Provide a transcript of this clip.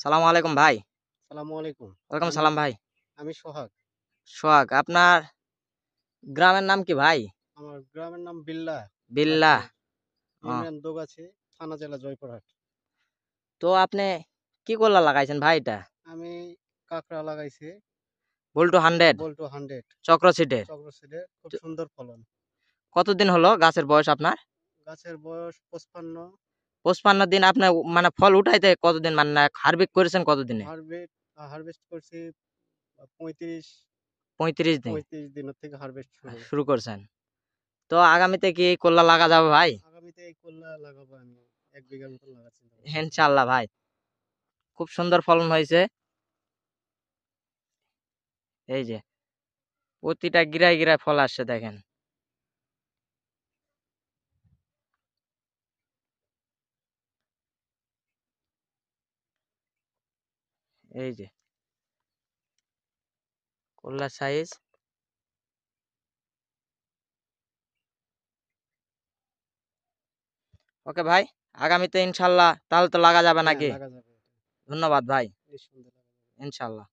সালামু আলাইকুম ভাই। সালামু আলাইকুম। ওয়ালাইকুম আমি সালাম ভাই। আমি সোহাগ। সোহাগ, আপনার গ্রামের নাম কি ভাই? আমার গ্রামের নাম বিল্লা। বিল্লাহ। রাজশাহীর ও, ইউনিয়ন দোগাছি, থানা জেলা জয়পুরহাট। তো আপনি কি কলা লাগাইছেন ভাই? এটা আমি কাঁকড়া লাগাইছি, বল্টু 100 বল্টু 100 চক্র সিটের। চক্র সিডে, খুব তো সুন্দর ফলন। কতদিন হলো গাছের বয়স আপনার? গাছের বয়স 55। 55 দিন। আপনি মানে ফল উঠাইতে কতদিন, মানে হারভেস্ট করেছেন কতদিনে? হারভেস্ট হারভেস্ট করছি 35 35 দিন 35 দিনের থেকে হারভেস্ট শুরু। শুরু করছেন। তো আগামীতে কি কল্লা লাগা যাবে ভাই? আগামীতে এই কল্যা লাগাবো আমি, 1 বিঘার মতো লাগাচ্ছি। ইনশাআল্লাহ ভাই, খুব সুন্দর ফলন হয়েছে। এই যে প্রতিটা গিরায় গিরায় ফল আসছে দেখেন। এই যে কল্লার সাইজ। ওকে ভাই, আগামীতে ইনশাল্লাহ তাহলে তো লাগা যাবে হ্যাঁ, নাকি? লাগা যাবে। ধন্যবাদ ভাই। এই সুন্দর লাগা যাবে। ইনশাল্লাহ।